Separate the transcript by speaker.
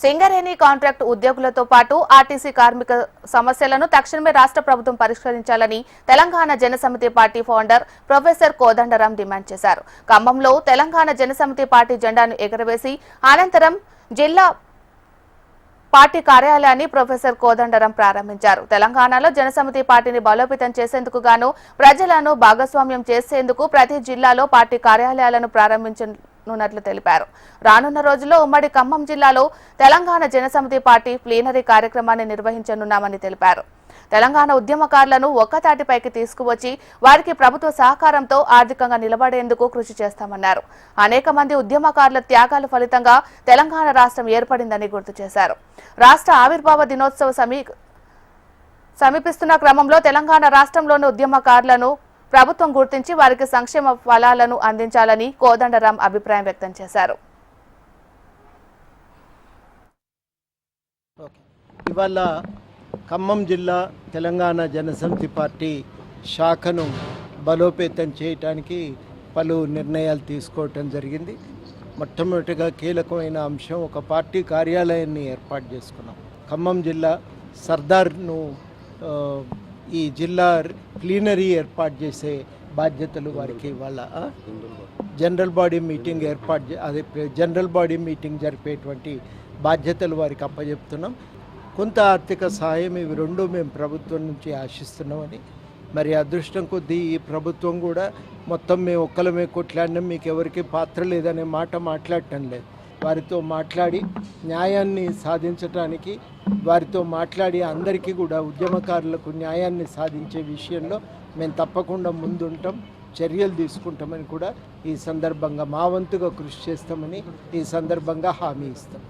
Speaker 1: Singareni contract ఉద్యోగులతో పాటు RTC కార్మిక సమస్యలను తక్షణమే రాష్ట్ర ప్రభుత్వం పరిష్కరించాలని Telangana Janasamithi party founder professor Kodandaram demand చేశారు. ఖమ్మంలో తెలంగాణ జనసమితి పార్టీ జెండాను ఎగురవేసి అనంతరం జిల్లా పార్టీ కార్యాలయాన్ని ప్రొఫెసర్ కోదండరాం ప్రారంభించారు. తెలంగాణలో జనసమితి పార్టీని బలోపేతం చేసేందుకు గాను ప్రజలను భాగస్వామ్యం చేసేందుకు ప్రతి జిల్లాలో పార్టీ కార్యాలయాలను ప్రారంభించనున్నట్లు తెలిపారు. రానున్న రోజుల్లో ఉమ్మడి ఖమ్మం జిల్లాలో తెలంగాణ జనసమితి పార్టీ ప్లీనరీ కార్యక్రమాన్ని నిర్వహించనున్నామని తెలిపారు. తెలంగాణ ఉద్యమకారులను ఒక్కతాటిపైకి తీసుకువచ్చి వారికి ప్రభుత్వ సహకారంతో ఆర్థికంగా నిలబడేందుకు కృషి చేస్తామన్నారు. అనేక మంది ఉద్యమకారుల త్యాగాల ఫలితంగా తెలంగాణ రాష్ట్రం ఏర్పడిందని గుర్తు చేశారు. రాష్ట్ర ఆవిర్భావ దినోత్సవ సమీపిస్తున్న క్రమంలో తెలంగాణ రాష్ట్రంలోని ఉద్యమకారులను ప్రభుత్వం గుర్తించి వారికి సంక్షేమ ఫలాలను అందించాలని కోదండరాం అభిప్రాయం వ్యక్తం చేశారు.
Speaker 2: ఇవాళ ఖమ్మం జిల్లా తెలంగాణ జనసమితి పార్టీ శాఖను బలోపేతం చేయడానికి పలు నిర్ణయాలు తీసుకోవటం జరిగింది. మొట్టమొదటిగా కీలకమైన అంశం ఒక పార్టీ కార్యాలయాన్ని ఏర్పాటు చేసుకున్నాం. ఖమ్మం జిల్లా సర్దార్ను ఈ జిల్లా ప్లీనరీ ఏర్పాటు చేసే బాధ్యతలు వారికి ఇవాళ జనరల్ బాడీ మీటింగ్ జరిపేటువంటి బాధ్యతలు వారికి అప్పచెప్తున్నాం. కొంత ఆర్థిక సహాయం ఇవి రెండు మేము ప్రభుత్వం నుంచి ఆశిస్తున్నామని, మరి అదృష్టం కొద్దీ ఈ ప్రభుత్వం కూడా మొత్తం మేము ఒక్కలమే కొట్లాడినాం, మీకు ఎవరికి పాత్ర లేదనే మాట మాట్లాడటం లేదు. వారితో మాట్లాడి న్యాయాన్ని సాధించడానికి, వారితో మాట్లాడి అందరికీ కూడా ఉద్యమకారులకు న్యాయాన్ని సాధించే విషయంలో మేము తప్పకుండా ముందుంటాం, చర్యలు తీసుకుంటామని కూడా ఈ సందర్భంగా మా వంతుగా కృషి చేస్తామని ఈ సందర్భంగా హామీ ఇస్తాం.